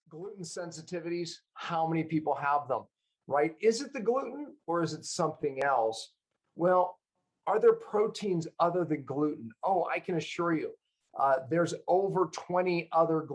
Gluten sensitivities, how many people have them, right? Is it the gluten or is it something else? Well, are there proteins other than gluten? Oh, I can assure you, there's over 20 other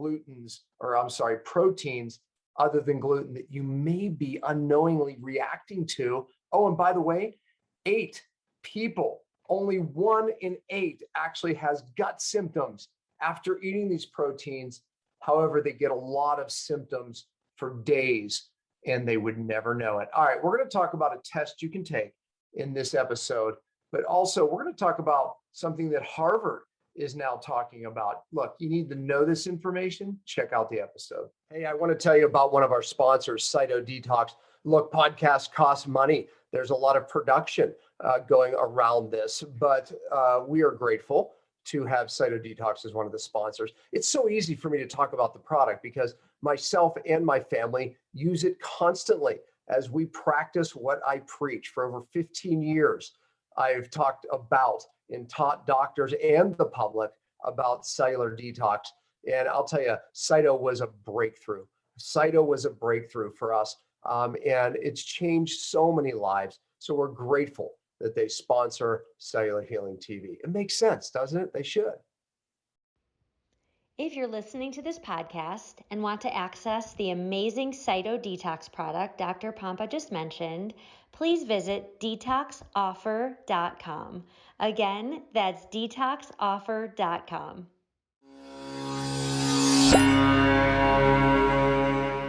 proteins other than gluten that you may be unknowingly reacting to. Oh, and by the way, 8 people, only 1 in 8 actually has gut symptoms after eating these proteins. However, they get a lot of symptoms for days and they would never know it. All right, we're going to talk about a test you can take in this episode, but also we're going to talk about something that Harvard is now talking about. Look, you need to know this information. Check out the episode. Hey, I want to tell you about one of our sponsors, CytoDetox. Look, podcasts cost money. There's a lot of production going around this, but we are grateful to have CytoDetox as one of the sponsors. It's so easy for me to talk about the product because myself and my family use it constantly as we practice what I preach. For over 15 years, I've talked about and taught doctors and the public about cellular detox. And I'll tell you, Cyto was a breakthrough. Cyto was a breakthrough for us. And it's changed so many lives. So we're grateful that they sponsor Cellular Healing TV. It makes sense, doesn't it? They should. If you're listening to this podcast and want to access the amazing Cyto Detox product Dr. Pompa just mentioned, please visit detoxoffer.com. Again, that's detoxoffer.com.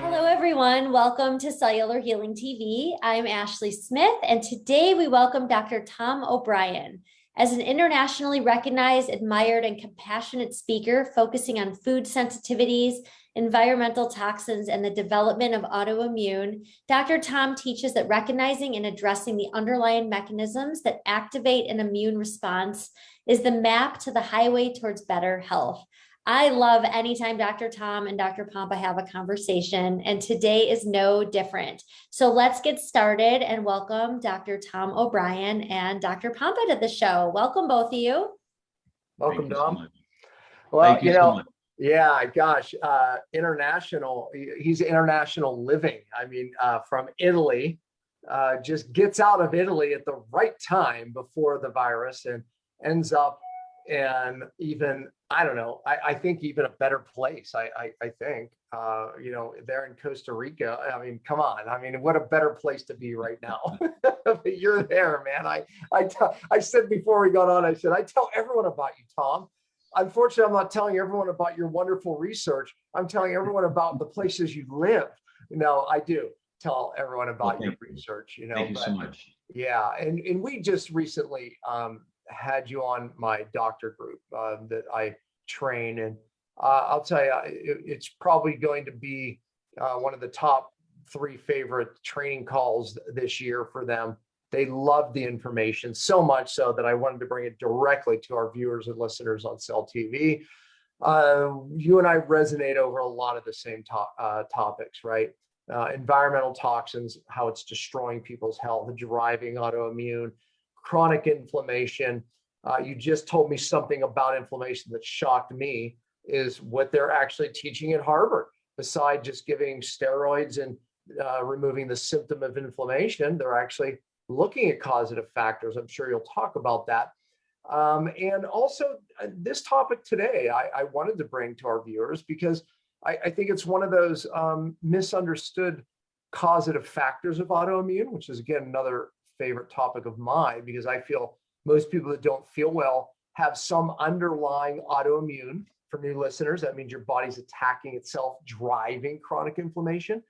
Hello, everyone. Welcome to Cellular Healing TV. I'm Ashley Smith, and today we welcome Dr. Tom O'Brien. As an internationally recognized, admired, and compassionate speaker focusing on food sensitivities, environmental toxins, and the development of autoimmune, Dr. Tom teaches that recognizing and addressing the underlying mechanisms that activate an immune response is the map to the highway towards better health. I love anytime Dr. Tom and Dr. Pompa have a conversation, and today is no different. So let's get started and welcome Dr. Tom O'Brien and Dr. Pompa to the show. Welcome, both of you. Welcome, Tom. Well, yeah, gosh, international. He's international living. I mean, from Italy, just gets out of Italy at the right time before the virus and ends up in even, I don't know, I think even a better place. I think, there in Costa Rica. I mean, come on. I mean, what a better place to be right now. But you're there, man. I said before we got on, I said, I tell everyone about you, Tom. Unfortunately, I'm not telling everyone about your wonderful research. I'm telling everyone about the places you live. No, I do tell everyone about your research. Thank you so much. Yeah, and we just recently had you on my doctor group that I train, and I'll tell you, it's probably going to be one of the top 3 favorite training calls this year for them. They love the information so much so that I wanted to bring it directly to our viewers and listeners on Cell TV. You and I resonate over a lot of the same topics, right? Environmental toxins, how it's destroying people's health, driving autoimmune, chronic inflammation. You just told me something about inflammation that shocked me, is what they're actually teaching at Harvard. Besides just giving steroids and removing the symptom of inflammation, they're actually looking at causative factors. I'm sure you'll talk about that. And also this topic today, I wanted to bring to our viewers because I think it's one of those misunderstood causative factors of autoimmune, which is, again, another favorite topic of mine, because I feel most people that don't feel well have some underlying autoimmune. For new listeners, that means your body's attacking itself, driving chronic inflammation.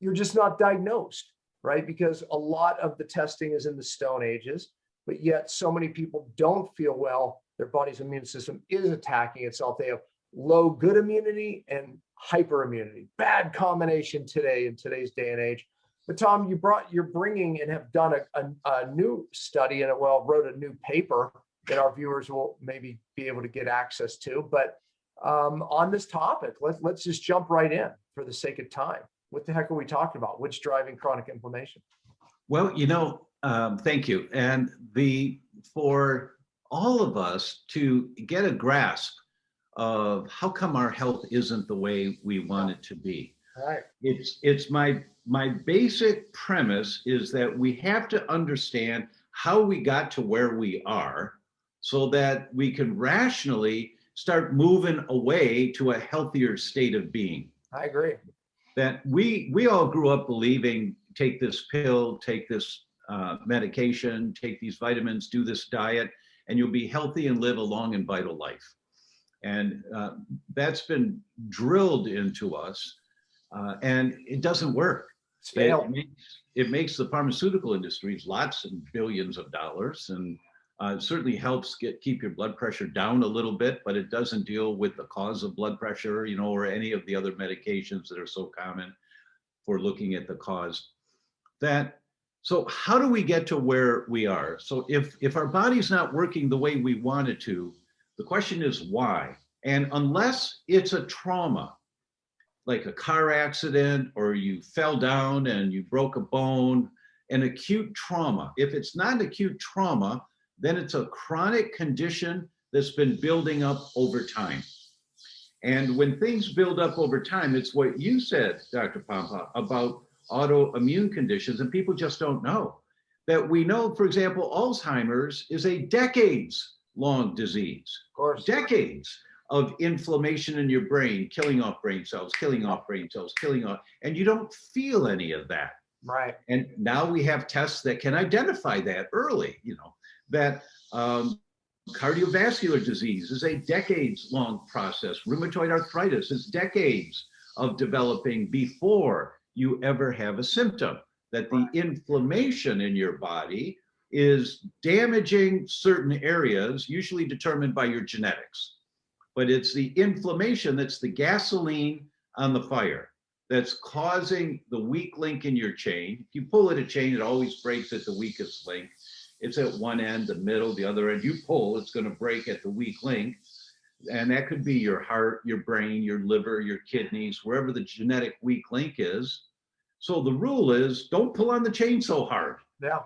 You're just not diagnosed, right? Because a lot of the testing is in the Stone Ages, but yet so many people don't feel well. Their body's immune system is attacking itself. They have low good immunity and hyperimmunity. Bad combination today in today's day and age. But Tom, you're bringing and have done a new study and wrote a new paper that our viewers will maybe be able to get access to. But on this topic, let's just jump right in for the sake of time. What the heck are we talking about? What's driving chronic inflammation? Well, thank you. And for all of us to get a grasp of how come our health isn't the way we want it to be. All right. It's my basic premise is that we have to understand how we got to where we are so that we can rationally start moving away to a healthier state of being. I agree. That we all grew up believing, take this pill, take this medication, take these vitamins, do this diet, and you'll be healthy and live a long and vital life. And that's been drilled into us, and it doesn't work. It makes the pharmaceutical industries lots and billions of dollars, and certainly helps keep your blood pressure down a little bit, but it doesn't deal with the cause of blood pressure, or any of the other medications that are so common for looking at the cause. So how do we get to where we are? So if our body's not working the way we want it to, the question is why? And unless it's a trauma, like a car accident, or you fell down and you broke a bone, an acute trauma. If it's not an acute trauma, then it's a chronic condition that's been building up over time. And when things build up over time, it's what you said, Dr. Pompa, about autoimmune conditions, and people just don't know. That we know, for example, Alzheimer's is a decades-long disease. Of course. Decades of inflammation in your brain, killing off brain cells, killing off brain cells, and you don't feel any of that. Right. And now we have tests that can identify that early, that cardiovascular disease is a decades-long process. Rheumatoid arthritis is decades of developing before you ever have a symptom. That the inflammation in your body is damaging certain areas, usually determined by your genetics. But it's the inflammation that's the gasoline on the fire that's causing the weak link in your chain. If you pull at a chain, it always breaks at the weakest link. It's at one end, the middle, the other end. You pull, it's going to break at the weak link. And that could be your heart, your brain, your liver, your kidneys, wherever the genetic weak link is. So the rule is don't pull on the chain so hard. Yeah.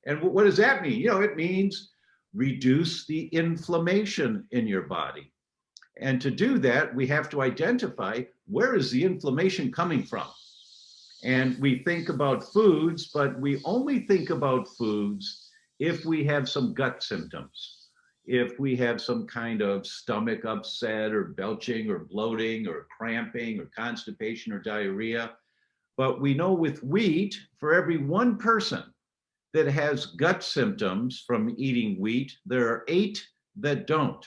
And what does that mean? It means reduce the inflammation in your body. And to do that, we have to identify where is the inflammation coming from. And we think about foods, but we only think about foods if we have some gut symptoms, if we have some kind of stomach upset or belching or bloating or cramping or constipation or diarrhea. But we know with wheat, for every one person that has gut symptoms from eating wheat, there are 8 that don't.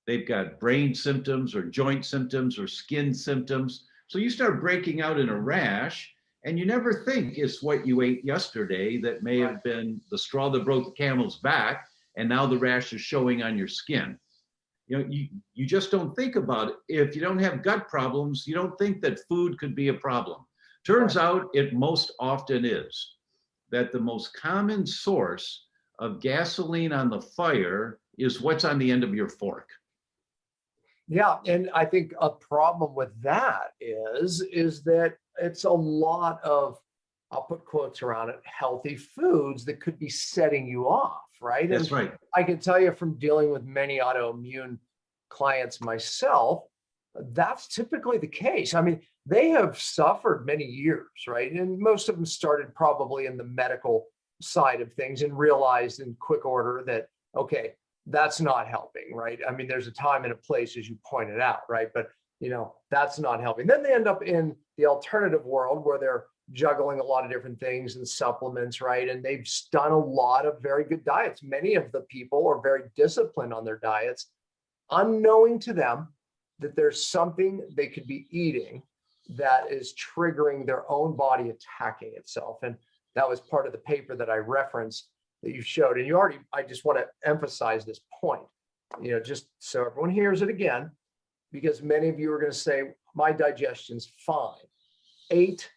They've got brain symptoms or joint symptoms or skin symptoms. So you start breaking out in a rash, and you never think it's what you ate yesterday that may have been the straw that broke the camel's back, and now the rash is showing on your skin. You just don't think about it. If you don't have gut problems, you don't think that food could be a problem. Turns out it most often is. That the most common source of gasoline on the fire is what's on the end of your fork. Yeah, and I think a problem with that is that it's a lot of, I'll put quotes around it, healthy foods that could be setting you off, right? That's right. I can tell you from dealing with many autoimmune clients myself, that's typically the case. I mean, they have suffered many years, right? And most of them started probably in the medical side of things and realized in quick order that, okay, that's not helping, right? I mean, there's a time and a place, as you pointed out, right? But, that's not helping. Then they end up in the alternative world where they're juggling a lot of different things and supplements, right? And they've done a lot of very good diets. Many of the people are very disciplined on their diets, unknowing to them that there's something they could be eating that is triggering their own body attacking itself. And that was part of the paper that I referenced that you showed. And I just want to emphasize this point, just so everyone hears it again, because many of you are going to say, my digestion's fine. 8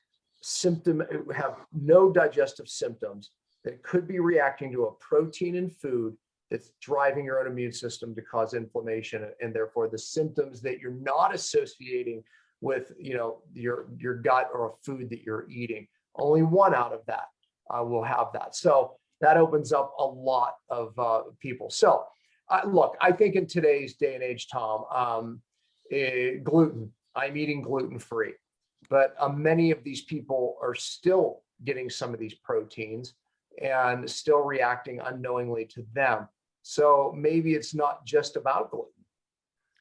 have no digestive symptoms that could be reacting to a protein in food that's driving your own immune system to cause inflammation, and therefore the symptoms that you're not associating with, your gut or a food that you're eating. Only 1 out of that will have that. So that opens up a lot of people. So look, I think in today's day and age, Tom, gluten, I'm eating gluten-free. but many of these people are still getting some of these proteins and still reacting unknowingly to them. So maybe it's not just about gluten.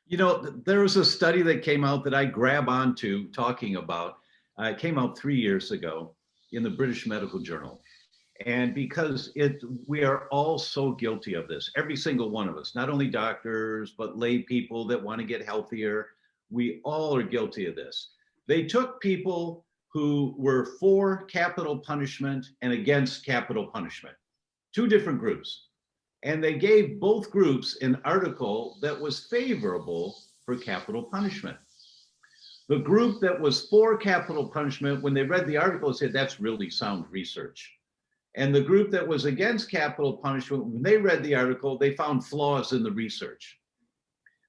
You know, there was a study that came out that I grab onto talking about. It came out 3 years ago in the British Medical Journal. And because we are all so guilty of this, every single one of us, not only doctors, but lay people that want to get healthier, we all are guilty of this. They took people who were for capital punishment and against capital punishment, two different groups. And they gave both groups an article that was favorable for capital punishment. The group that was for capital punishment, when they read the article, said, that's really sound research. And the group that was against capital punishment, when they read the article, they found flaws in the research.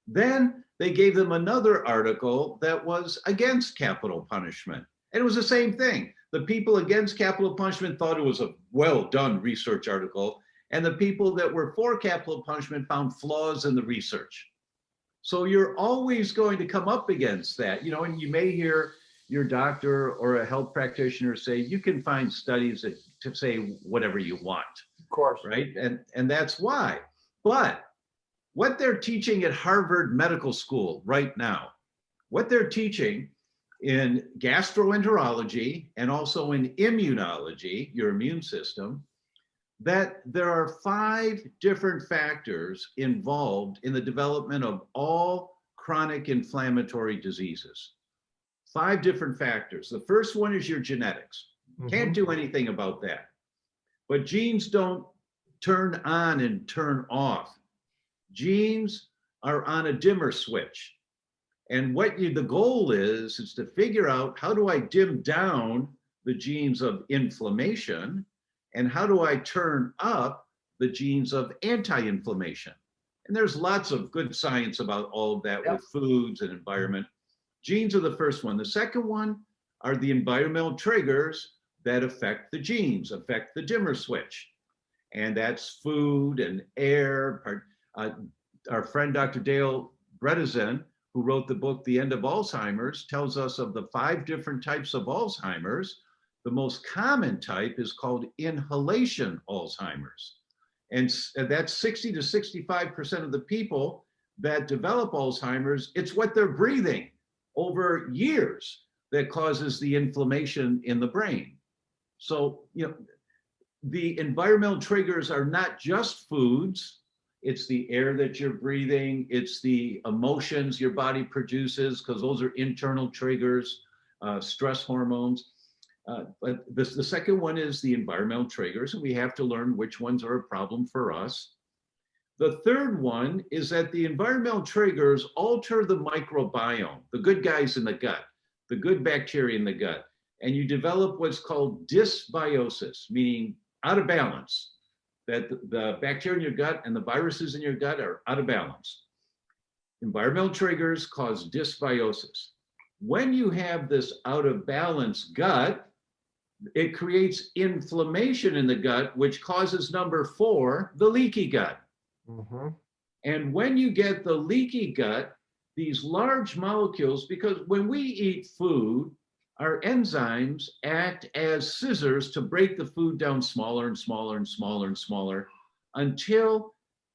Then they gave them another article that was against capital punishment. And it was the same thing. The people against capital punishment thought it was a well-done research article. And the people that were for capital punishment found flaws in the research. So you're always going to come up against that, you know, and you may hear your doctor or a health practitioner say, you can find studies that to say whatever you want. Of course. Right. And that's why. But what they're teaching at Harvard Medical School right now, what they're teaching in gastroenterology and also in immunology, your immune system, that there are 5 different factors involved in the development of all chronic inflammatory diseases. 5 different factors. The first one is your genetics. Can't do anything about that. But genes don't turn on and turn off. Genes are on a dimmer switch. And the goal is to figure out, how do I dim down the genes of inflammation? And how do I turn up the genes of anti-inflammation? And there's lots of good science about all of that with foods and environment. Genes are the first one. The second one are the environmental triggers that affect the genes, affect the dimmer switch. And that's food and air. Our friend, Dr. Dale Bredesen, who wrote the book, The End of Alzheimer's, tells us of the 5 different types of Alzheimer's. The most common type is called inhalation Alzheimer's. And that's 60 to 65% of the people that develop Alzheimer's. It's what they're breathing over years that causes the inflammation in the brain. So, you know, the environmental triggers are not just foods. It's the air that you're breathing. It's the emotions your body produces, because those are internal triggers, stress hormones. But the second one is the environmental triggers, and we have to learn which ones are a problem for us. The third one is that the environmental triggers alter the microbiome, the good guys in the gut, the good bacteria in the gut, and you develop what's called dysbiosis, meaning out of balance, that the bacteria in your gut and the viruses in your gut are out of balance. Environmental triggers cause dysbiosis. When you have this out of balance gut, it creates inflammation in the gut, which causes number 4, the leaky gut. And when you get the leaky gut, these large molecules, because when we eat food, our enzymes act as scissors to break the food down smaller and smaller and smaller and smaller until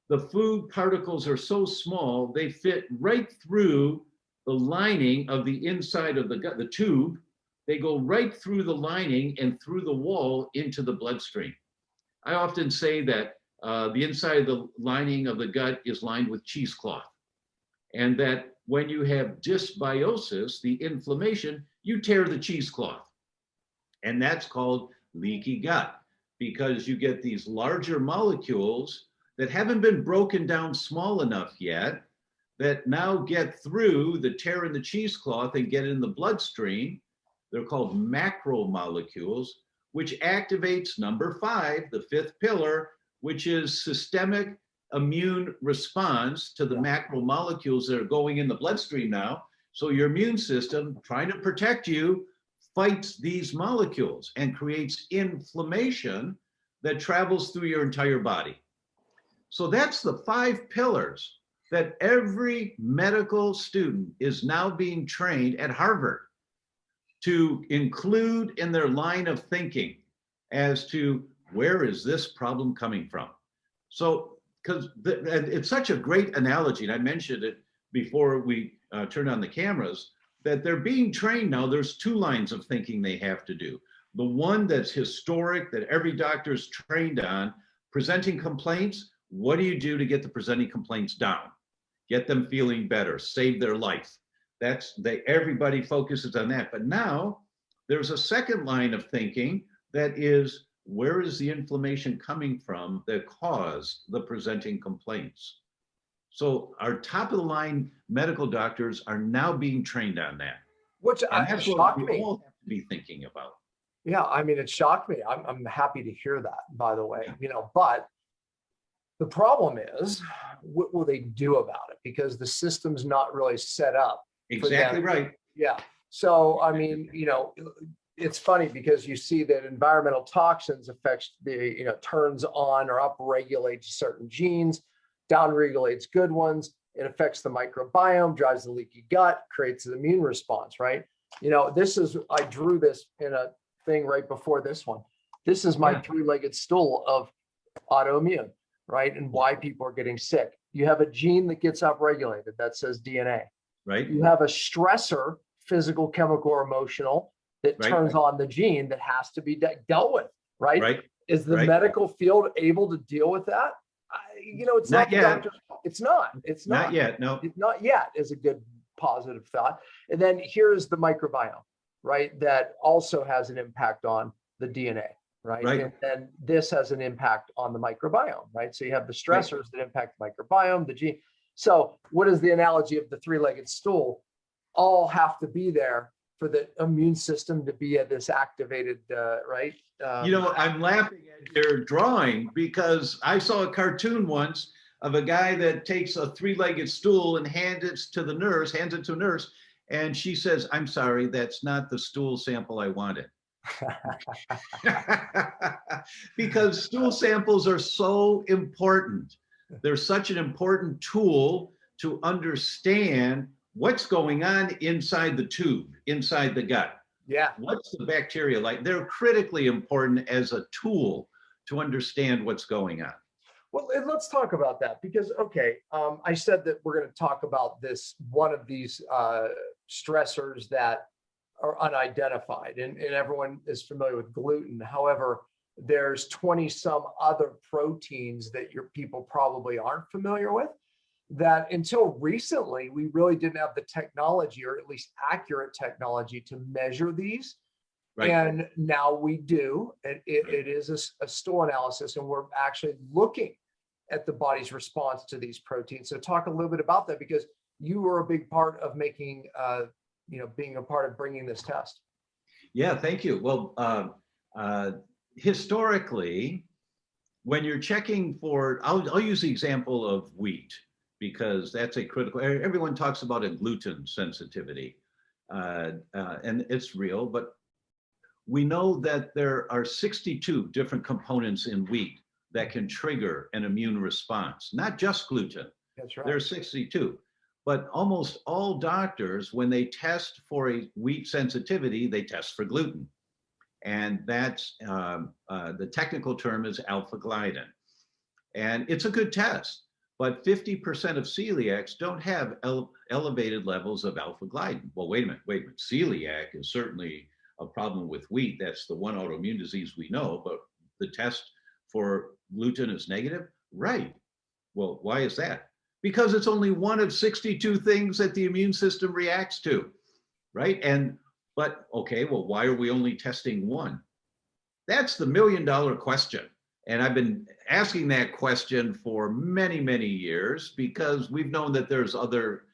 the food particles are so small, they fit right through the lining of the inside of the gut, the tube. They go right through the lining and through the wall into the bloodstream. I often say that the inside of the lining of the gut is lined with cheesecloth, and that when you have dysbiosis, the inflammation, you tear the cheesecloth. And that's called leaky gut, because you get these larger molecules that haven't been broken down small enough yet, that now get through the tear in the cheesecloth and get in the bloodstream. They're called macromolecules, which activates number 5, the 5th pillar, which is systemic immune response to the macromolecules that are going in the bloodstream now. So your immune system, trying to protect you, fights these molecules and creates inflammation that travels through your entire body. So that's the 5 pillars that every medical student is now being trained at Harvard to include in their line of thinking as to where is this problem coming from. So, because it's such a great analogy, and I mentioned it before we turned on the cameras, that they're being trained now. There's two lines of thinking they have to do. The one that's historic, that every doctor is trained on, presenting complaints. What do you do to get the presenting complaints down? Get them feeling better, save their life. Everybody focuses on that. But now there's a second line of thinking that is, where is the inflammation coming from that caused the presenting complaints? So our top of the line medical doctors are now being trained on that. Which that's shocked what we me. all have to be thinking about. Yeah, I mean, it shocked me. I'm happy to hear that, by the way, but the problem is, what will they do about it? Because the system's not really set up. Exactly right. Yeah. So, I mean, it's funny because you see that environmental toxins affects turns on or upregulates certain genes, downregulates good ones. It affects the microbiome, drives the leaky gut, creates an immune response, right? I drew this in a thing right before this one. This is my three-legged stool of autoimmune, right? And why people are getting sick. You have a gene that gets upregulated, that says DNA. Right. You have a stressor, physical, chemical, or emotional, that turns on the gene that has to be dealt with, right? Right. Is the medical field able to deal with that? It's not the doctor's fault. It's not. Not yet. No. It's not yet is a good positive thought. And then here's the microbiome, right? That also has an impact on the DNA, right? And then this has an impact on the microbiome, right? So you have the stressors that impact the microbiome, the gene. So what is the analogy of the three-legged stool? All have to be there for the immune system to be at this activated, right? I'm laughing at your drawing because I saw a cartoon once of a guy that takes a three-legged stool and hands it to a nurse, and she says, "I'm sorry, that's not the stool sample I wanted." Because stool samples are so important. They're such an important tool to understand what's going on inside the tube, inside the gut. Yeah. What's the bacteria like? They're critically important as a tool to understand what's going on. Well, let's talk about that because, I said that we're going to talk about one of these stressors that are unidentified, and everyone is familiar with gluten. However, there's 20 some other proteins that your people probably aren't familiar with, that until recently, we really didn't have the technology, or at least accurate technology, to measure these. Right. And now we do. It is a stool analysis, and we're actually looking at the body's response to these proteins. So talk a little bit about that, because you were a big part of making, being a part of bringing this test. Yeah, thank you. Well, historically, when you're checking for, I'll use the example of wheat, because that's a critical, everyone talks about a gluten sensitivity, and it's real, but we know that there are 62 different components in wheat that can trigger an immune response, not just gluten. That's right. There are 62, but almost all doctors, when they test for a wheat sensitivity, they test for gluten. And that's, the technical term is alpha-gliadin. And it's a good test, but 50% of celiacs don't have elevated levels of alpha-gliadin. Well, wait a minute. Celiac is certainly a problem with wheat. That's the one autoimmune disease we know, but the test for gluten is negative? Right. Well, why is that? Because it's only one of 62 things that the immune system reacts to, right? But why are we only testing one? That's the million-dollar question. And I've been asking that question for many, many years, because we've known that there's other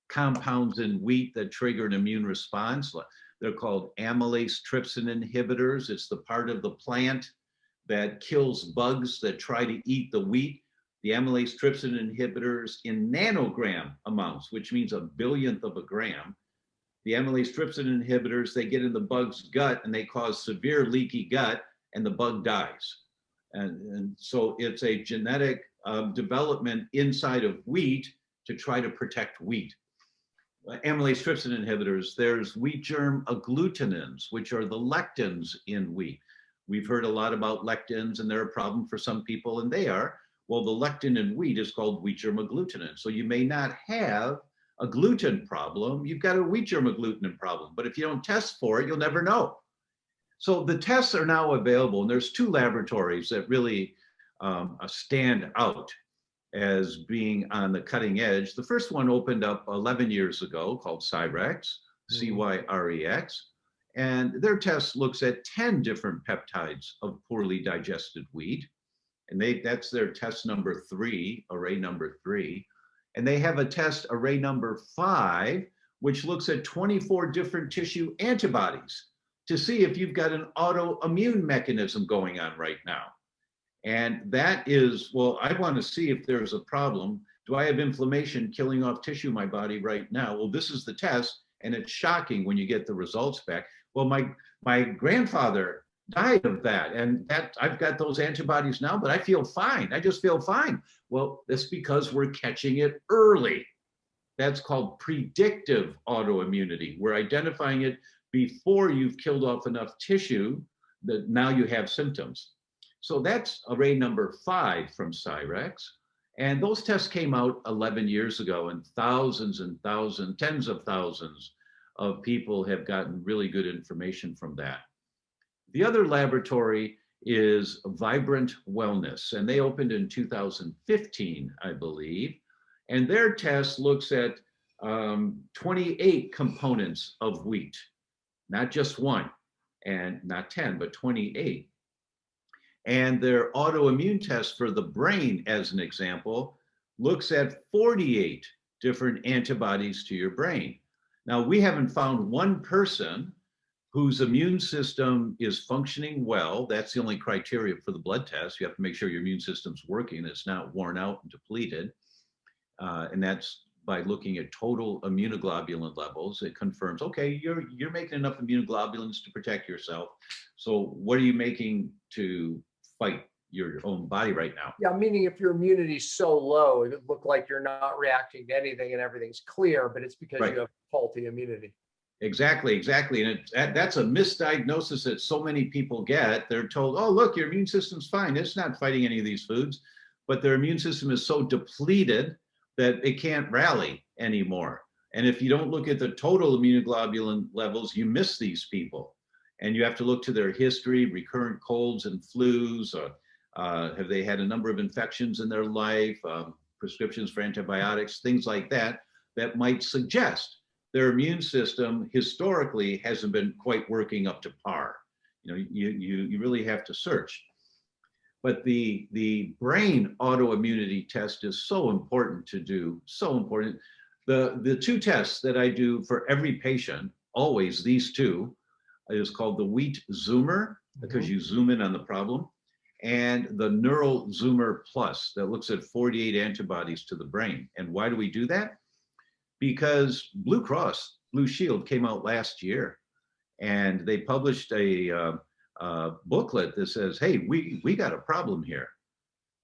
compounds in wheat that trigger an immune response. They're called Amylase trypsin inhibitors. It's the part of the plant that kills bugs that try to eat the wheat. The amylase trypsin inhibitors in nanogram amounts, which means a billionth of a gram. The amylase trypsin inhibitors, they get in the bug's gut and they cause severe leaky gut, and the bug dies. And so it's a genetic development inside of wheat to try to protect wheat. amylase trypsin inhibitors. There's wheat germ agglutinins, which are the lectins in wheat. We've heard a lot about lectins, and they're a problem for some people, and they are. Well, the lectin in wheat is called wheat germ agglutinin. So you may not have a gluten problem, you've got a wheat germ agglutinin problem. But if you don't test for it, you'll never know. So the tests are now available, and there's two laboratories that really stand out as being on the cutting edge. The first one opened up 11 years ago called Cyrex, C-Y-R-E-X. And their test looks at 10 different peptides of poorly digested wheat. And that's their test number 3, array number 3. And they have a test, array number 5, which looks at 24 different tissue antibodies to see if you've got an autoimmune mechanism going on right now. And that is, well, I want to see if there's a problem. Do I have inflammation killing off tissue in my body right now? Well, this is the test, and it's shocking when you get the results back. Well, my grandfather died of that, and that I've got those antibodies now, but I feel fine. I just feel fine. Well, that's because we're catching it early. That's called predictive autoimmunity. We're identifying it before you've killed off enough tissue that now you have symptoms. So that's array number 5 from Cyrex. And those tests came out 11 years ago, and thousands and thousands, tens of thousands of people have gotten really good information from that. The other laboratory is Vibrant Wellness, and they opened in 2015, I believe. And their test looks at 28 components of wheat, not just one, and not 10, but 28. And their autoimmune test for the brain, as an example, looks at 48 different antibodies to your brain. Now, we haven't found one person whose immune system is functioning well. That's the only criteria for the blood test. You have to make sure your immune system's working, it's not worn out and depleted. And that's by looking at total immunoglobulin levels. It confirms, okay, you're making enough immunoglobulins to protect yourself. So what are you making to fight your own body right now? Yeah, meaning if your immunity is so low, it would look like you're not reacting to anything and everything's clear, but it's because you have faulty immunity. Exactly. And that's a misdiagnosis that so many people get. They're told, oh, look, your immune system's fine. It's not fighting any of these foods, but their immune system is so depleted that it can't rally anymore. And if you don't look at the total immunoglobulin levels, you miss these people. And you have to look to their history, recurrent colds and flus, have they had a number of infections in their life, prescriptions for antibiotics, things like that, that might suggest their immune system historically hasn't been quite working up to par. You know, you really have to search. But the brain autoimmunity test is so important to do, so important. The two tests that I do for every patient, always these two, is called the Wheat Zoomer, because you zoom in on the problem, and the Neural Zoomer Plus that looks at 48 antibodies to the brain. And why do we do that? Because Blue Cross Blue Shield came out last year, and they published a booklet that says, hey, we got a problem here.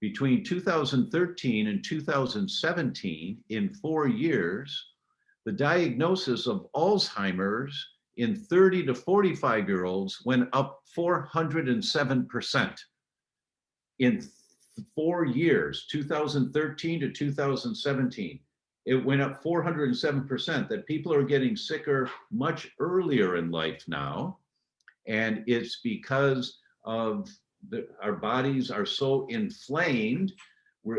Between 2013 and 2017, in 4 years, the diagnosis of Alzheimer's in 30 to 45-year-olds went up 407%. In 4 years, 2013 to 2017, it went up 407%, that people are getting sicker much earlier in life now. And it's because of our bodies are so inflamed,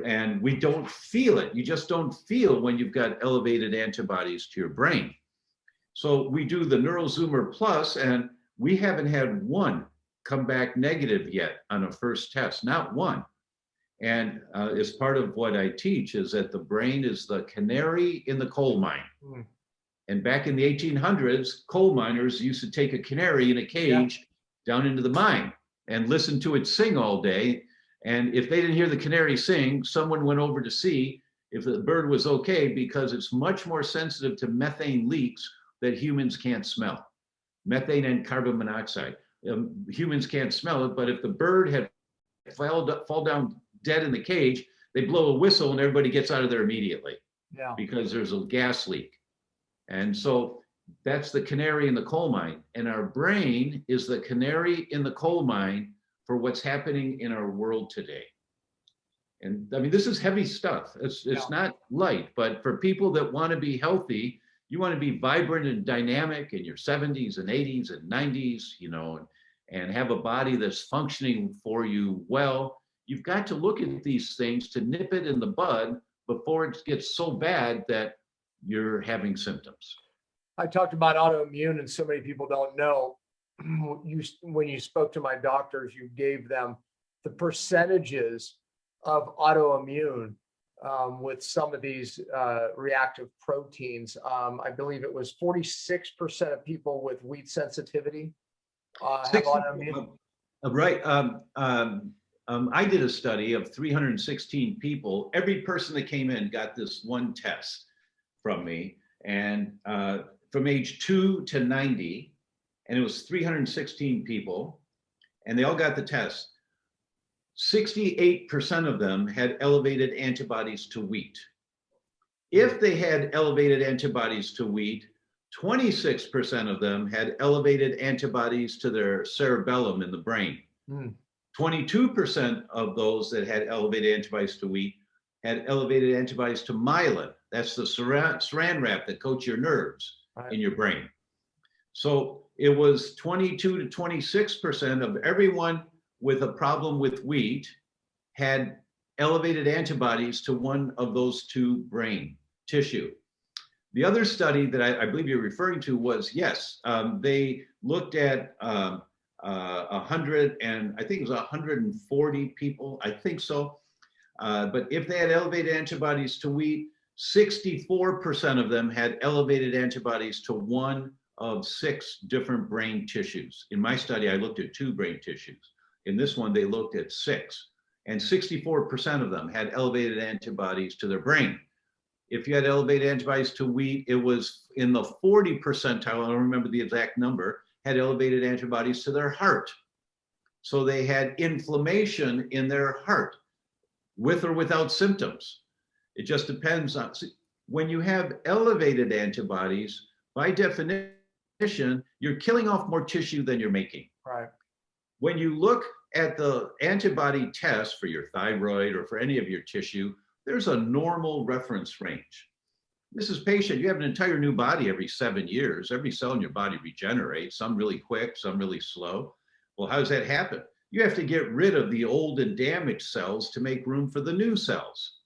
and we don't feel it. You just don't feel when you've got elevated antibodies to your brain. So we do the Neural Zoomer Plus, and we haven't had one come back negative yet on a first test, not one. And as part of what I teach is that the brain is the canary in the coal mine. And back in the 1800s, coal miners used to take a canary in a cage down into the mine and listen to it sing all day. And if they didn't hear the canary sing, someone went over to see if the bird was okay, because it's much more sensitive to methane leaks that humans can't smell. Methane and carbon monoxide. Humans can't smell it, but if the bird had fall down dead in the cage, they blow a whistle and everybody gets out of there immediately. Because there's a gas leak. And so that's the canary in the coal mine. And our brain is the canary in the coal mine for what's happening in our world today. And I mean, this is heavy stuff. It's not light, but for people that want to be healthy, you want to be vibrant and dynamic in your 70s and 80s and 90s, you know, and have a body that's functioning for you well. You've got to look at these things to nip it in the bud before it gets so bad that you're having symptoms. I talked about autoimmune, and so many people don't know. When you spoke to my doctors, you gave them the percentages of autoimmune with some of these reactive proteins. I believe it was 46% of people with wheat sensitivity have autoimmune. Right. I did a study of 316 people. Every person that came in got this one test from me, and from age 2 to 90, and it was 316 people, and they all got the test. 68% of them had elevated antibodies to wheat. If they had elevated antibodies to wheat, 26% of them had elevated antibodies to their cerebellum in the brain. 22% of those that had elevated antibodies to wheat had elevated antibodies to myelin. That's the saran wrap that coats your nerves in your brain. So it was 22 to 26% of everyone with a problem with wheat had elevated antibodies to one of those two brain tissue. The other study that I believe you're referring to was, yes, they looked at 100 and I think it was 140 people, I think so. But if they had elevated antibodies to wheat, 64% of them had elevated antibodies to one of 6 different brain tissues. In my study, I looked at 2 brain tissues. In this one, they looked at 6, and 64% of them had elevated antibodies to their brain. If you had elevated antibodies to wheat, it was in the 40 percentile, I don't remember the exact number, had elevated antibodies to their heart. So they had inflammation in their heart, with or without symptoms. It just depends on, when you have elevated antibodies, by definition, you're killing off more tissue than you're making. Right. When you look at the antibody test for your thyroid or for any of your tissue, there's a normal reference range. This is patient. You have an entire new body every 7 years. Every cell in your body regenerates, some really quick, some really slow. Well, how does that happen? You have to get rid of the old and damaged cells to make room for the new cells.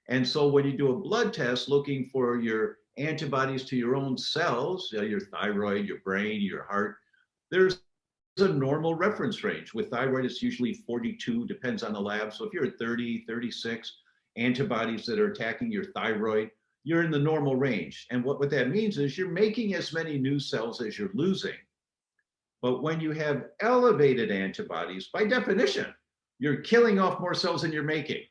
And so when you do a blood test looking for your antibodies to your own cells, your thyroid, your brain, your heart, there's a normal reference range. With thyroid, it's usually 42, depends on the lab. So if you're at 30, 36 antibodies that are attacking your thyroid, you're in the normal range. And what that means is you're making as many new cells as you're losing. But when you have elevated antibodies, by definition, you're killing off more cells than you're making.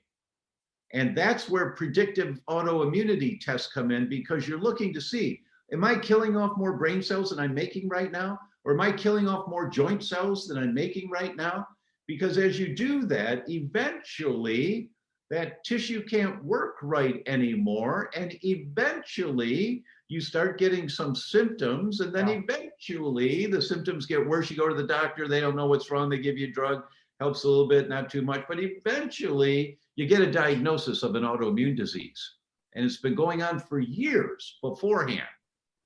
And that's where predictive autoimmunity tests come in, because you're looking to see, am I killing off more brain cells than I'm making right now? Or am I killing off more joint cells than I'm making right now? Because as you do that, eventually that tissue can't work right anymore. And eventually you start getting some symptoms, and then eventually the symptoms get worse. You go to the doctor, they don't know what's wrong. They give you a drug, helps a little bit, not too much, but eventually you get a diagnosis of an autoimmune disease. And it's been going on for years beforehand.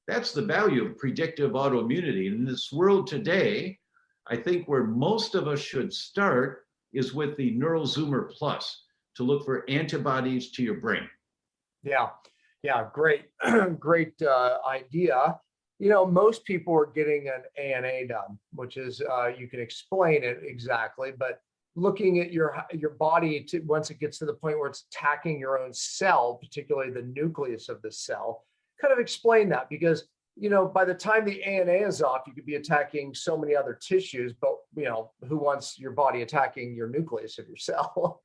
That's the value of predictive autoimmunity. In this world today, I think where most of us should start is with the NeuroZoomer Plus, to look for antibodies to your brain. Yeah, great, great idea. You know, most people are getting an ANA done, which is, you can explain it exactly, but looking at your body once it gets to the point where it's attacking your own cell, particularly the nucleus of the cell, kind of explain that, because, you know, by the time the ANA is off, you could be attacking so many other tissues, but, you know, who wants your body attacking your nucleus of your cell?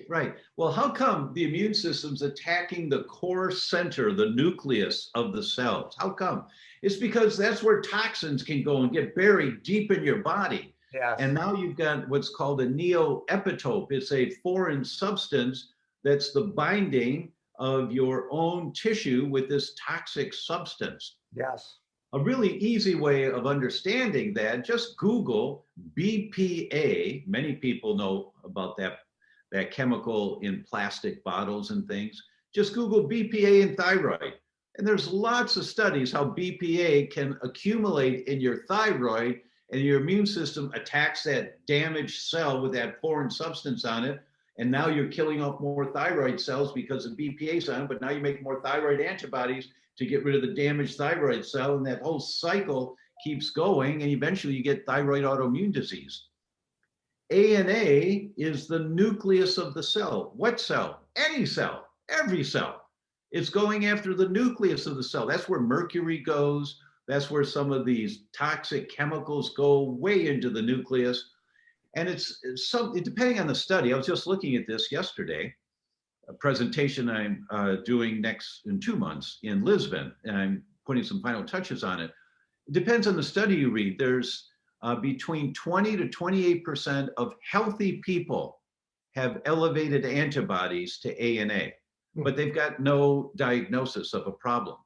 Right. Well, how come the immune system's attacking the core center, the nucleus of the cells? How come? It's because that's where toxins can go and get buried deep in your body. Yes. And now you've got what's called a neoepitope. It's a foreign substance that's the binding of your own tissue with this toxic substance. Yes. A really easy way of understanding that, just Google BPA. Many people know about that chemical in plastic bottles and things. Just Google BPA and thyroid. And there's lots of studies how BPA can accumulate in your thyroid, and your immune system attacks that damaged cell with that foreign substance on it. And now you're killing off more thyroid cells because of BPA's on it, but now you make more thyroid antibodies to get rid of the damaged thyroid cell. And that whole cycle keeps going, and eventually you get thyroid autoimmune disease. ANA is the nucleus of the cell. What cell? Any cell, every cell. It's going after the nucleus of the cell. That's where mercury goes. That's where some of these toxic chemicals go, way into the nucleus. And it's depending on the study. I was just looking at this yesterday, a presentation I'm doing in 2 months in Lisbon, and I'm putting some final touches on it. It depends on the study you read. There's between 20 to 28% of healthy people have elevated antibodies to ANA, but they've got no diagnosis of a problem.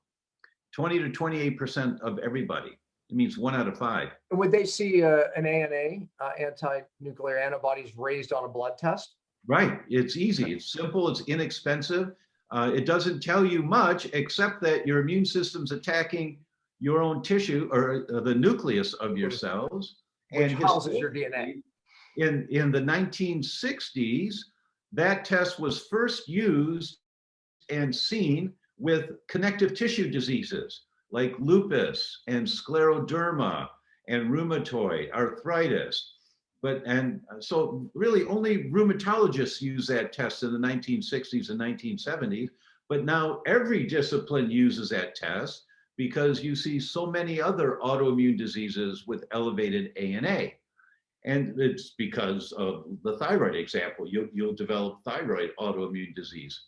20 to 28% of everybody. It means 1 out of 5. And would they see an ANA, anti-nuclear antibodies, raised on a blood test? Right. It's easy. It's simple. It's inexpensive. It doesn't tell you much except that your immune system's attacking your own tissue, or the nucleus of your cells. Which houses your DNA. In the 1960s, that test was first used and seen with connective tissue diseases like lupus and scleroderma and rheumatoid arthritis. So really only rheumatologists use that test in the 1960s and 1970s, but now every discipline uses that test because you see so many other autoimmune diseases with elevated ANA. And it's because of the thyroid example. You'll develop thyroid autoimmune disease.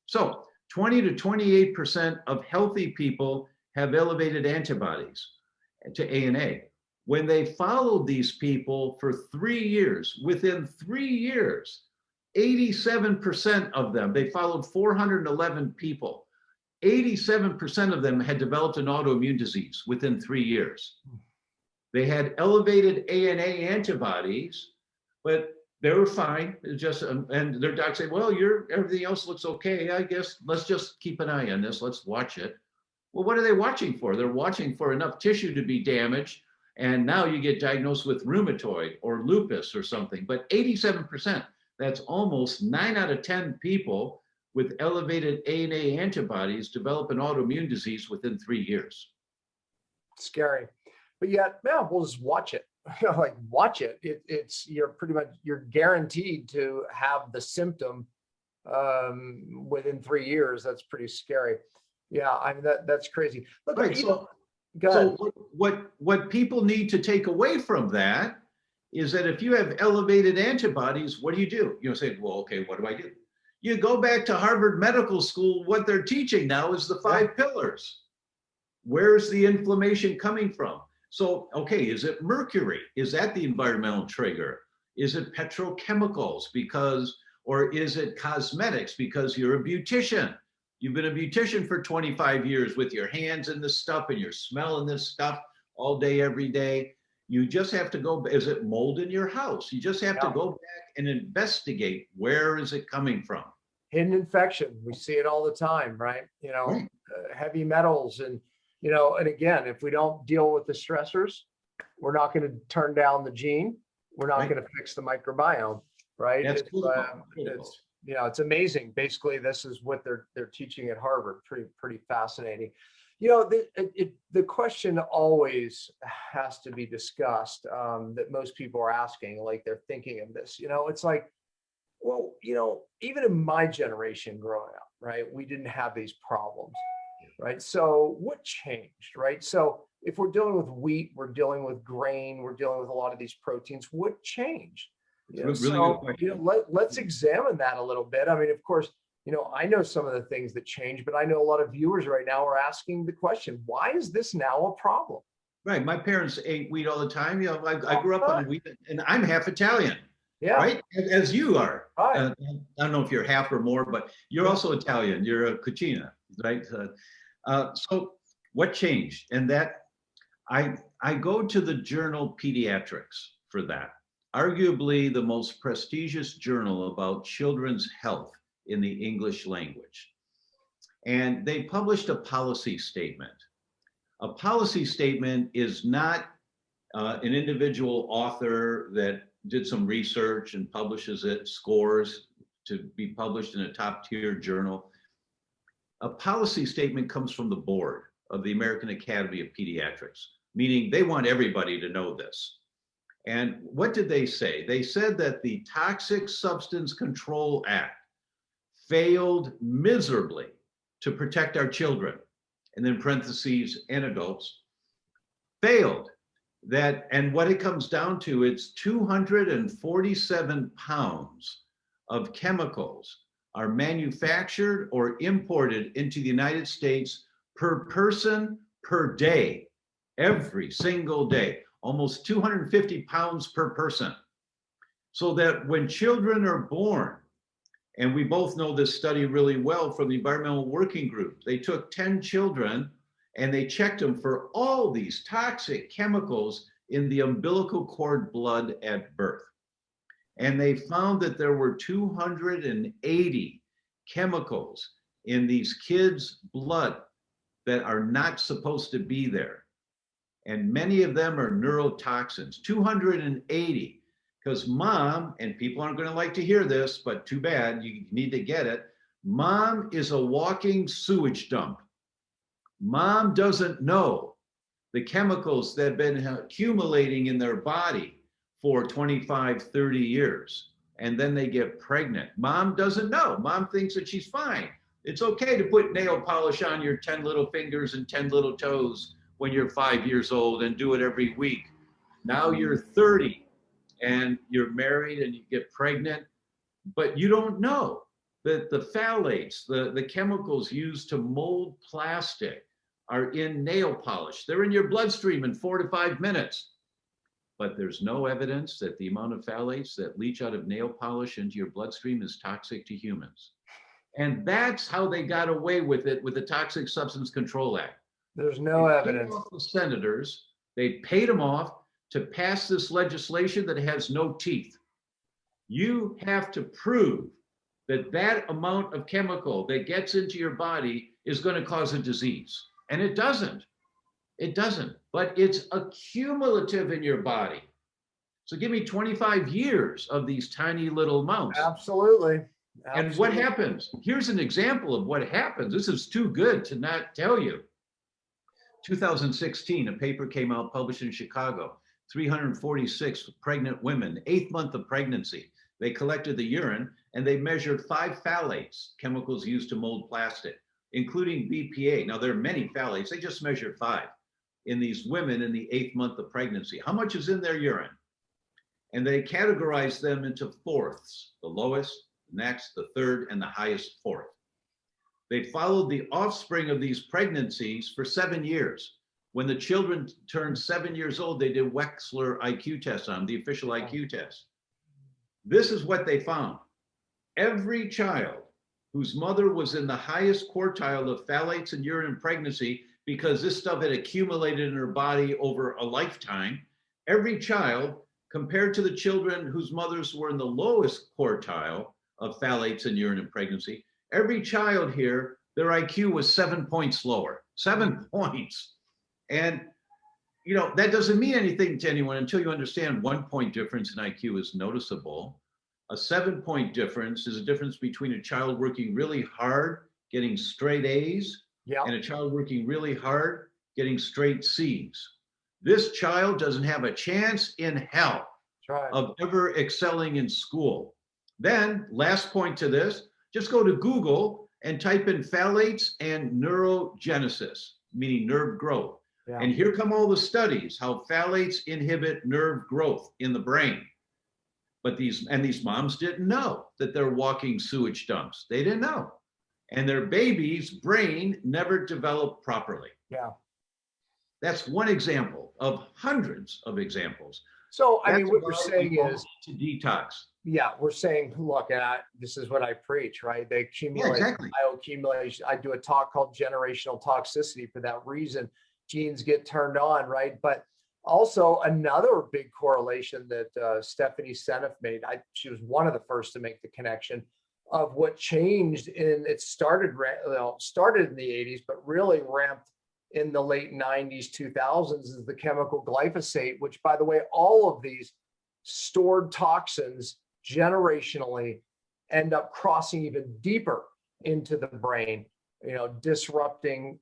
So 20 to 28% of healthy people have elevated antibodies to ANA. When they followed these people for 3 years, within 3 years, 87% of them, they followed 411 people, 87% of them had developed an autoimmune disease within 3 years. They had elevated ANA antibodies, but they were fine. And their doc said, well, everything else looks okay. I guess let's just keep an eye on this. Let's watch it. Well, what are they watching for? They're watching for enough tissue to be damaged. And now you get diagnosed with rheumatoid or lupus or something. But 87%, that's almost 9 out of 10 people with elevated ANA antibodies develop an autoimmune disease within 3 years. Scary. But yet, yeah, we'll just watch it. Like, watch it. You're guaranteed to have the symptom within 3 years. That's pretty scary. Yeah, I mean that's crazy. Look, right, so what people need to take away from that is that if you have elevated antibodies, what do? You say, well, okay, what do I do? You go back to Harvard Medical School. What they're teaching now is the 5 pillars. Where's the inflammation coming from? So, okay, is it mercury? Is that the environmental trigger? Is it petrochemicals or is it cosmetics because you're a beautician? You've been a beautician for 25 years with your hands in this stuff and you're smelling this stuff all day, every day. You just have to go, is it mold in your house? You just have to go back and investigate, where is it coming from? Hidden infection. We see it all the time, right? Heavy metals and again, if we don't deal with the stressors, we're not going to turn down the gene. We're not going to fix the microbiome, right? That's it's amazing. Basically, this is what they're teaching at Harvard. Pretty fascinating. The question always has to be discussed that most people are asking, like they're thinking of this. It's like, well, even in my generation growing up, right, we didn't have these problems. Right. So what changed? Right. So if we're dealing with wheat, we're dealing with grain, we're dealing with a lot of these proteins. What changed? Let's examine that a little bit. I mean, of course, I know some of the things that changed, but I know a lot of viewers right now are asking the question, why is this now a problem? Right. My parents ate wheat all the time. I grew up on wheat, and I'm half Italian. Yeah. right? As you are. Right. I don't know if you're half or more, but you're also Italian. You're a cucina, right? So what changed? And that I go to the journal Pediatrics for that. Arguably the most prestigious journal about children's health in the English language. And they published a policy statement. A policy statement is not an individual author that did some research and publishes it, scores to be published in a top tier journal. A policy statement comes from the board of the American Academy of Pediatrics, meaning they want everybody to know this. And what did they say? They said that the Toxic Substance Control Act failed miserably to protect our children, and then parentheses, and adults, failed. That, and what it comes down to, it's 247 pounds of chemicals are manufactured or imported into the United States per person per day, every single day, almost 250 pounds per person. So that when children are born, and we both know this study really well from the Environmental Working Group, they took 10 children and they checked them for all these toxic chemicals in the umbilical cord blood at birth. And they found that there were 280 chemicals in these kids' blood that are not supposed to be there. And many of them are neurotoxins, 280. Because mom, and people aren't going to like to hear this, but too bad, you need to get it. Mom is a walking sewage dump. Mom doesn't know the chemicals that have been accumulating in their body for 25, 30 years. And then they get pregnant. Mom doesn't know. Mom thinks that she's fine. It's okay to put nail polish on your 10 little fingers and 10 little toes when you're 5 years old and do it every week. Now you're 30 and you're married and you get pregnant, but you don't know that the phthalates, the chemicals used to mold plastic, are in nail polish. They're in your bloodstream in 4 to 5 minutes. But there's no evidence that the amount of phthalates that leach out of nail polish into your bloodstream is toxic to humans. And that's how they got away with it with the Toxic Substance Control Act. There's no evidence. The senators, they paid them off to pass this legislation that has no teeth. You have to prove that that amount of chemical that gets into your body is going to cause a disease. And it doesn't. It doesn't. But it's accumulative in your body. So give me 25 years of these tiny little amounts. Absolutely. And what happens? Here's an example of what happens. This is too good to not tell you. 2016, a paper came out published in Chicago. 346 pregnant women, 8th month of pregnancy. They collected the urine and they measured 5 phthalates, chemicals used to mold plastic, including BPA. Now there are many phthalates, they just measured 5 in these women in the 8th month of pregnancy. How much is in their urine? And they categorized them into fourths, the lowest, next, the third, and the highest fourth. They followed the offspring of these pregnancies for 7 years. When the children turned 7 years old, they did Wechsler IQ tests on them, the official IQ test. This is what they found. Every child whose mother was in the highest quartile of phthalates in urine in pregnancy, because this stuff had accumulated in her body over a lifetime, every child, compared to the children whose mothers were in the lowest quartile of phthalates in urine in pregnancy, every child here, their IQ was 7 points lower, 7 points. And, you know, that doesn't mean anything to anyone until you understand 1 point difference in IQ is noticeable. A 7 point difference is a difference between a child working really hard, getting straight A's, and a child working really hard, getting straight C's. This child doesn't have a chance in hell of ever excelling in school. Then, last point to this, just go to Google and type in phthalates and neurogenesis, meaning nerve growth. And here come all the studies, how phthalates inhibit nerve growth in the brain. But these moms didn't know that they're walking sewage dumps. They didn't know. And their baby's brain never developed properly. That's one example of hundreds of examples. So, I mean, That's what you're about saying is, to detox. yeah, we're saying, look, this is what I preach, right? They Yeah, accumulate, exactly. bioaccumulation. I do a talk called generational toxicity for that reason. Genes get turned on, right? But also another big correlation that Stephanie Seneff made. She was one of the first to make the connection of what changed it started started in the 80s, but really ramped in the late 90s, 2000s is the chemical glyphosate, which, by the way, all of these stored toxins generationally end up crossing even deeper into the brain, disrupting,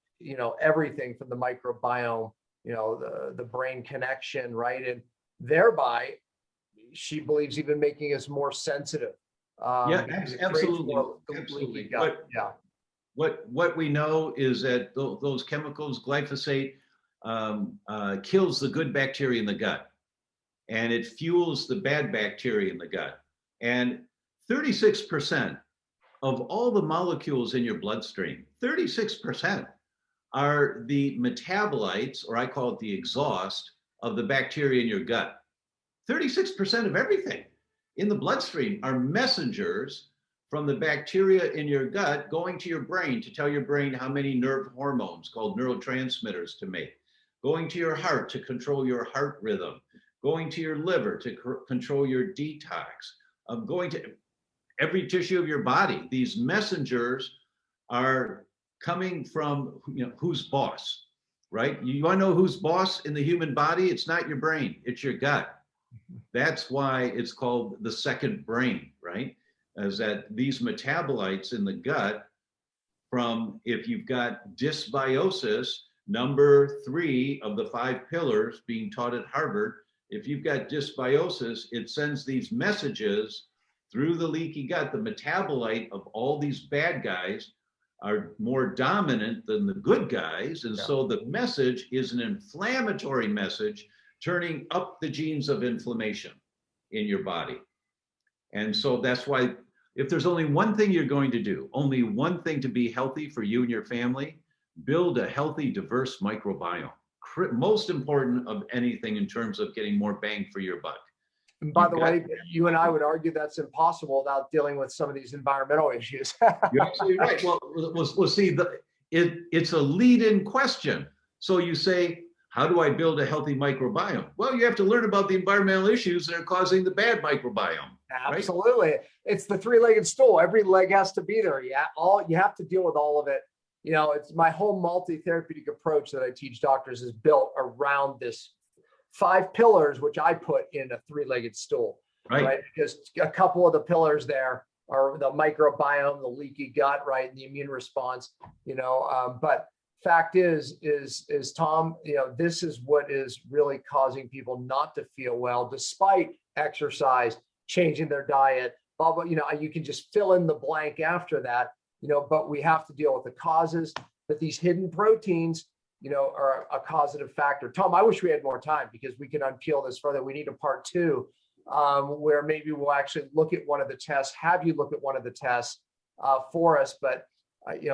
everything from the microbiome, the brain connection, right? And thereby, she believes even making us more sensitive. Yeah, Because it creates absolutely. more Absolutely. leaky gut. Yeah. What we know is that those chemicals, glyphosate, kills the good bacteria in the gut, and it fuels the bad bacteria in the gut. And 36% of all the molecules in your bloodstream, 36% are the metabolites, or I call it the exhaust, of the bacteria in your gut. 36% of everything in the bloodstream are messengers from the bacteria in your gut going to your brain to tell your brain how many nerve hormones called neurotransmitters to make, going to your heart to control your heart rhythm, going to your liver to control your detox, going to every tissue of your body. These messengers are coming from, who's boss, right? You want to know who's boss in the human body? It's not your brain, it's your gut. That's why it's called the second brain, right? Is that these metabolites in the gut, from, if you've got dysbiosis, number 3 of the 5 pillars being taught at Harvard, if you've got dysbiosis, it sends these messages through the leaky gut. The metabolite of all these bad guys are more dominant than the good guys. And so the message is an inflammatory message, turning up the genes of inflammation in your body. And so that's why, if there's only one thing you're going to do, only one thing to be healthy for you and your family, build a healthy, diverse microbiome. Most important of anything in terms of getting more bang for your buck. And by the way, you and I would argue that's impossible without dealing with some of these environmental issues. You're absolutely right. Well, we'll see. It's a lead-in question. So you say, how do I build a healthy microbiome? Well, you have to learn about the environmental issues that are causing the bad microbiome. Absolutely. Right? It's the three-legged stool. Every leg has to be there. You have to deal with all of it. It's my whole multi-therapeutic approach that I teach doctors is built around this 5 pillars, which I put in a three-legged stool, right? Because a couple of the pillars there are the microbiome, the leaky gut, right? And the immune response, but fact is Tom, this is what is really causing people not to feel well, despite exercise, changing their diet, blah, blah, you can just fill in the blank after that, but we have to deal with the causes. But these hidden proteins, are a causative factor. Tom, I wish we had more time because we can unpeel this further. We need a part 2 where maybe we'll actually look at one of the tests, have you look at one of the tests for us. But,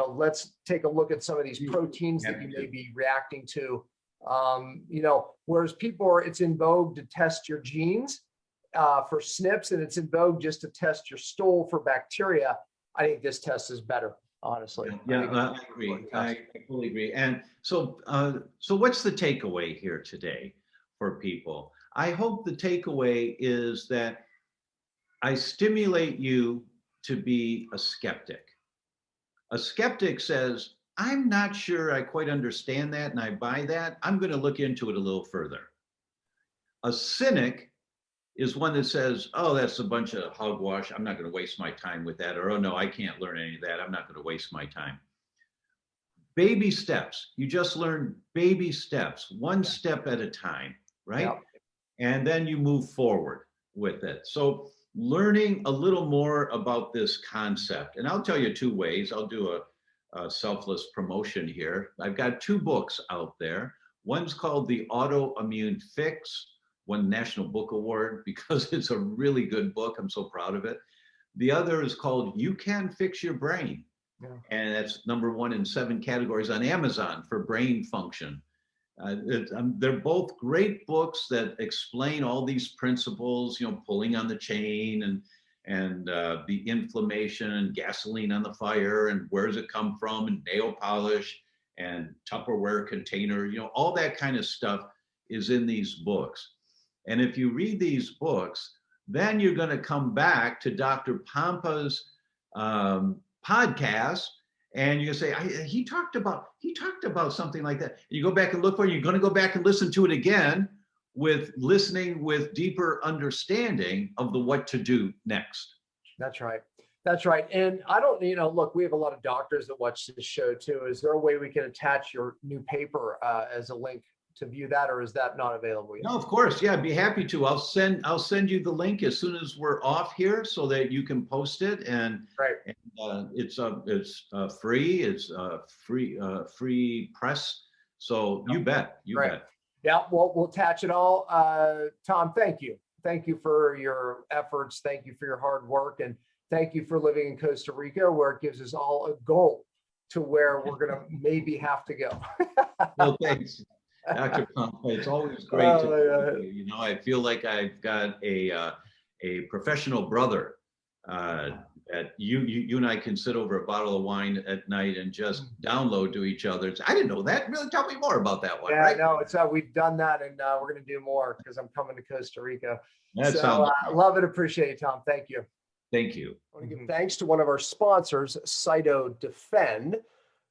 let's take a look at some of these proteins that you may be reacting to. Whereas it's in vogue to test your genes for SNPs, and it's in vogue just to test your stool for bacteria. I think this test is better. Honestly, I agree. I fully agree. And so what's the takeaway here today for people? I hope the takeaway is that I stimulate you to be a skeptic. A skeptic says, I'm not sure I quite understand that and I buy that. I'm going to look into it a little further. A cynic is one that says, oh, that's a bunch of hogwash. I'm not going to waste my time with that. Or, oh, no, I can't learn any of that. I'm not going to waste my time. Baby steps. You just learn baby steps, one step at a time, right? Yep. And then you move forward with it. So learning a little more about this concept. And I'll tell you 2 ways. I'll do a selfless promotion here. I've got 2 books out there. One's called The Autoimmune Fix, won National Book Award because it's a really good book. I'm so proud of it. The other is called You Can Fix Your Brain. Yeah. And that's #1 in 7 categories on Amazon for brain function. They're both great books that explain all these principles, pulling on the chain and the inflammation and gasoline on the fire and where does it come from and nail polish and Tupperware container, all that kind of stuff is in these books. And if you read these books, then you're going to come back to Dr. Pompa's podcast, and you say, he talked about something like that. You go back and look for it. You're going to go back and listen to it again with deeper understanding of what to do next. That's right. That's right. And I don't, look, we have a lot of doctors that watch this show too. Is there a way we can attach your new paper as a link to view that, or is that not available yet? No, of course. Yeah, I'd be happy to. I'll send you the link as soon as we're off here so that you can post it. And, right. It's free. It's free press. So you bet. You bet. Yeah, well, we'll attach it all. Tom, thank you. Thank you for your efforts. Thank you for your hard work. And thank you for living in Costa Rica, where it gives us all a goal to where we're going to maybe have to go. Well, thanks, Dr. Pompa. It's always great to you. I feel like I've got a professional brother that you and I can sit over a bottle of wine at night and just download to each other. I didn't know that. Really, tell me more about that one. Yeah, right? No, it's we've done that, and we're going to do more because I'm coming to Costa Rica. That so sounds love it. Appreciate it, Tom. Thank you. Thank you. I want to give thanks to one of our sponsors, CytoDefend.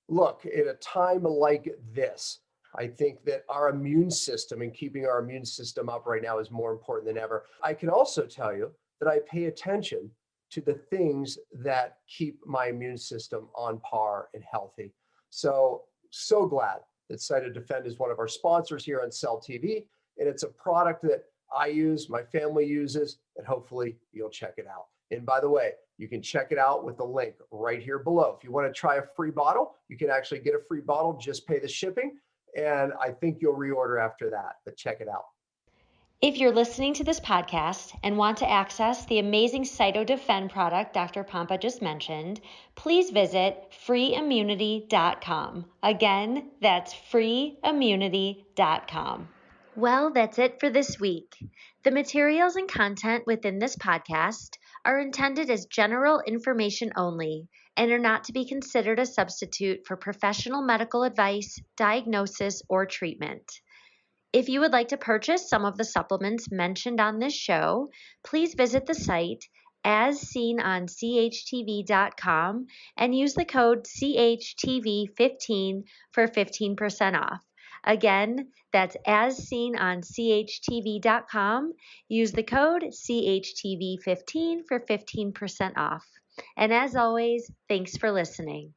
Look, at a time like this, I think that our immune system and keeping our immune system up right now is more important than ever. I can also tell you that I pay attention to the things that keep my immune system on par and healthy. So glad that CytoDefend is one of our sponsors here on Cell TV. And it's a product that I use, my family uses, and hopefully you'll check it out. And by the way, you can check it out with the link right here below. If you want to try a free bottle, you can actually get a free bottle, just pay the shipping. And I think you'll reorder after that, but check it out. If you're listening to this podcast and want to access the amazing CytoDefend product Dr. Pompa just mentioned, please visit freeimmunity.com. Again, that's freeimmunity.com. Well, that's it for this week. The materials and content within this podcast are intended as general information only and are not to be considered a substitute for professional medical advice, diagnosis, or treatment. If you would like to purchase some of the supplements mentioned on this show, please visit the site as seen on CHTV.com and use the code CHTV15 for 15% off. Again, that's as seen on CHTV.com. Use the code CHTV15 for 15% off. And as always, thanks for listening.